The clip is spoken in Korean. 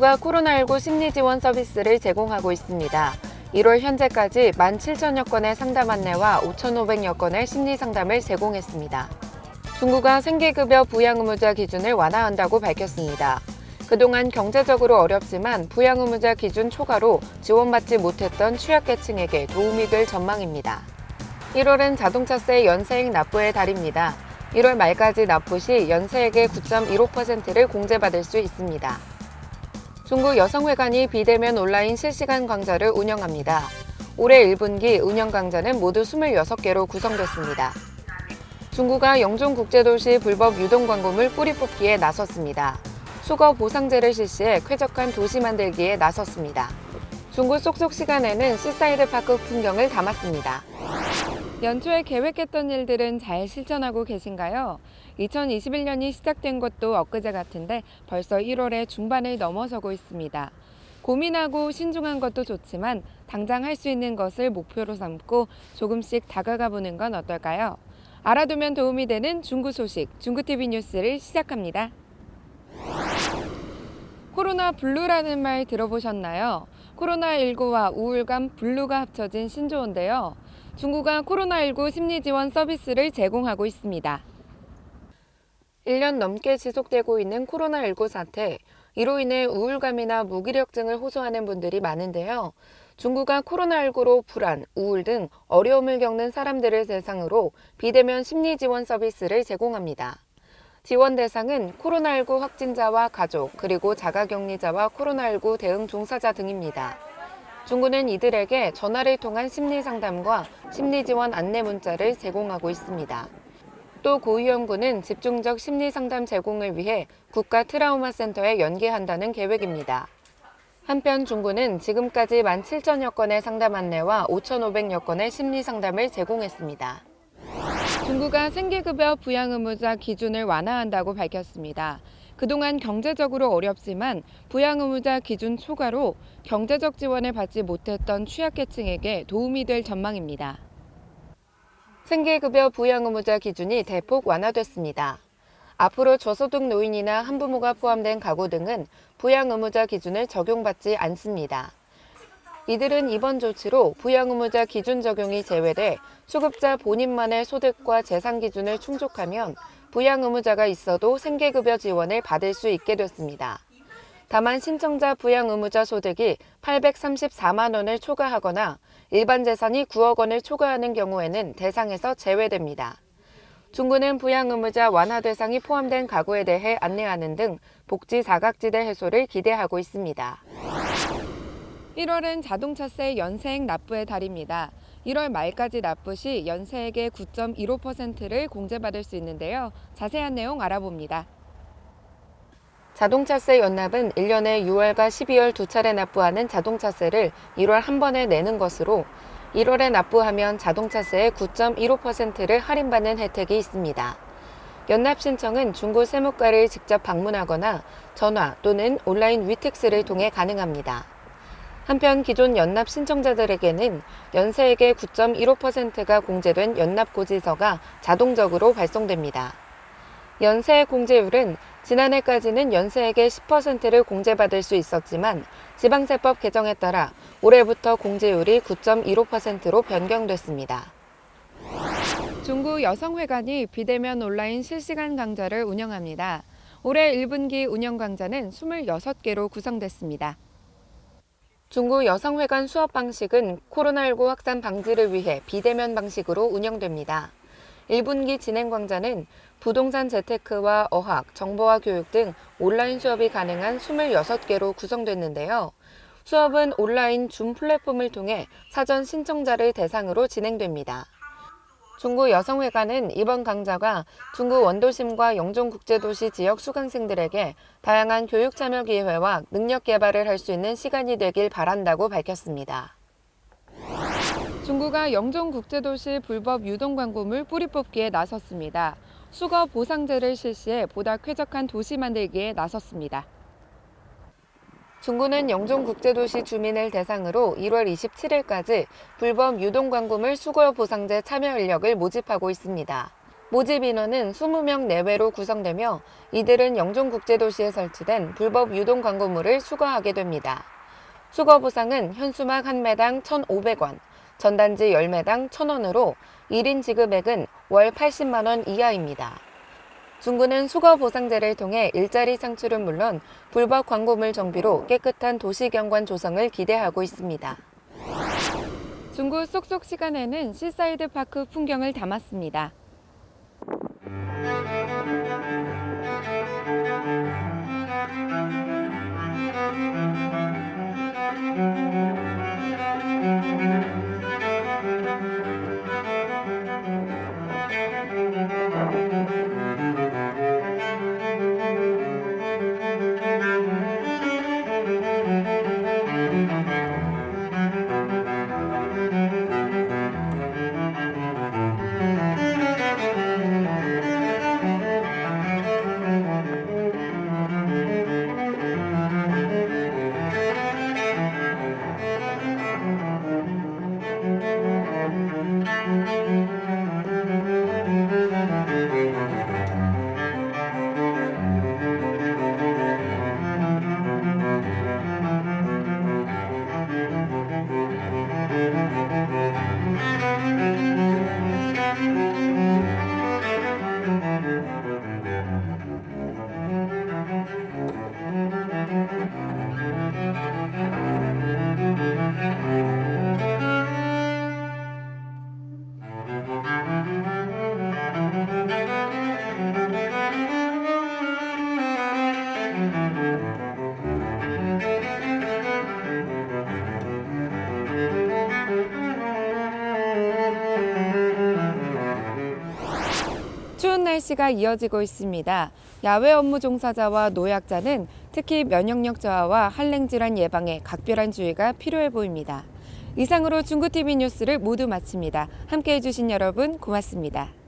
중구가 코로나19 심리 지원 서비스를 제공하고 있습니다. 1월 현재까지 17,000여 건의 상담 안내와 5,500여 건의 심리 상담을 제공했습니다. 중구가 생계급여 부양 의무자 기준을 완화한다고 밝혔습니다. 그동안 경제적으로 어렵지만 부양 의무자 기준 초과로 지원받지 못했던 취약계층에게 도움이 될 전망입니다. 1월은 자동차세 연세액 납부의 달입니다. 1월 말까지 납부 시 연세액의 9.15%를 공제받을 수 있습니다. 중구 여성회관이 비대면 온라인 실시간 강좌를 운영합니다. 올해 1분기 운영 강좌는 모두 26개로 구성됐습니다. 중구가 영종국제도시 불법 유동 광고물 뿌리 뽑기에 나섰습니다. 수거 보상제를 실시해 쾌적한 도시 만들기에 나섰습니다. 중구 쏙쏙 시간에는 시사이드 파크 풍경을 담았습니다. 연초에 계획했던 일들은 잘 실천하고 계신가요? 2021년이 시작된 것도 엊그제 같은데 벌써 1월의 중반을 넘어서고 있습니다. 고민하고 신중한 것도 좋지만 당장 할 수 있는 것을 목표로 삼고 조금씩 다가가 보는 건 어떨까요? 알아두면 도움이 되는 중구 소식, 중구TV 뉴스를 시작합니다. 코로나 블루라는 말 들어보셨나요? 코로나19와 우울감, 블루가 합쳐진 신조어인데요. 중구가 코로나19 심리 지원 서비스를 제공하고 있습니다. 1년 넘게 지속되고 있는 코로나19 사태, 이로 인해 우울감이나 무기력증을 호소하는 분들이 많은데요. 중구가 코로나19로 불안, 우울 등 어려움을 겪는 사람들을 대상으로 비대면 심리 지원 서비스를 제공합니다. 지원 대상은 코로나19 확진자와 가족, 그리고 자가격리자와 코로나19 대응 종사자 등입니다. 중구는 이들에게 전화를 통한 심리 상담과 심리 지원 안내 문자를 제공하고 있습니다. 또 고위험군은 집중적 심리 상담 제공을 위해 국가 트라우마 센터에 연계한다는 계획입니다. 한편 중구는 지금까지 17,000여 건의 상담 안내와 5,500여 건의 심리 상담을 제공했습니다. 중구가 생계급여 부양 의무자 기준을 완화한다고 밝혔습니다. 그동안 경제적으로 어렵지만 부양 의무자 기준 초과로 경제적 지원을 받지 못했던 취약계층에게 도움이 될 전망입니다. 생계급여 부양 의무자 기준이 대폭 완화됐습니다. 앞으로 저소득 노인이나 한부모가 포함된 가구 등은 부양 의무자 기준을 적용받지 않습니다. 이들은 이번 조치로 부양 의무자 기준 적용이 제외돼 수급자 본인만의 소득과 재산 기준을 충족하면 부양 의무자가 있어도 생계급여 지원을 받을 수 있게 됐습니다. 다만 신청자 부양 의무자 소득이 834만 원을 초과하거나 일반 재산이 9억 원을 초과하는 경우에는 대상에서 제외됩니다. 중구는 부양 의무자 완화 대상이 포함된 가구에 대해 안내하는 등 복지 사각지대 해소를 기대하고 있습니다. 1월은 자동차세 연세액 납부의 달입니다. 1월 말까지 납부 시 연세액의 9.15%를 공제받을 수 있는데요. 자세한 내용 알아봅니다. 자동차세 연납은 1년에 6월과 12월 두 차례 납부하는 자동차세를 1월 한 번에 내는 것으로 1월에 납부하면 자동차세의 9.15%를 할인받는 혜택이 있습니다. 연납 신청은 중구 세무과를 직접 방문하거나 전화 또는 온라인 위택스를 통해 가능합니다. 한편 기존 연납 신청자들에게는 연세액의 9.15%가 공제된 연납고지서가 자동적으로 발송됩니다. 연세액 공제율은 지난해까지는 연세액의 10%를 공제받을 수 있었지만 지방세법 개정에 따라 올해부터 공제율이 9.15%로 변경됐습니다. 중구 여성회관이 비대면 온라인 실시간 강좌를 운영합니다. 올해 1분기 운영 강좌는 26개로 구성됐습니다. 중구 여성회관 수업 방식은 코로나19 확산 방지를 위해 비대면 방식으로 운영됩니다. 1분기 진행 강좌는 부동산 재테크와 어학, 정보화 교육 등 온라인 수업이 가능한 26개로 구성됐는데요. 수업은 온라인 줌 플랫폼을 통해 사전 신청자를 대상으로 진행됩니다. 중구 여성회관은 이번 강좌가 중구 원도심과 영종국제도시 지역 수강생들에게 다양한 교육 참여 기회와 능력 개발을 할 수 있는 시간이 되길 바란다고 밝혔습니다. 중구가 영종국제도시 불법 유동 광고물 뿌리 뽑기에 나섰습니다. 수거 보상제를 실시해 보다 쾌적한 도시 만들기에 나섰습니다. 중구는 영종국제도시 주민을 대상으로 1월 27일까지 불법 유동 광고물 수거 보상제 참여 인력을 모집하고 있습니다. 모집 인원은 20명 내외로 구성되며 이들은 영종국제도시에 설치된 불법 유동 광고물을 수거하게 됩니다. 수거 보상은 현수막 1매당 1,500원, 전단지 10매당 1,000원으로 1인 지급액은 월 80만 원 이하입니다. 중구는 수거 보상제를 통해 일자리 창출은 물론 불법 광고물 정비로 깨끗한 도시경관 조성을 기대하고 있습니다. 중구 쏙쏙 시간에는 시사이드 파크 풍경을 담았습니다. 추운 날씨가 이어지고 있습니다. 야외 업무 종사자와 노약자는 특히 면역력 저하와 한랭 질환 예방에 각별한 주의가 필요해 보입니다. 이상으로 중구TV 뉴스를 모두 마칩니다. 함께해 주신 여러분 고맙습니다.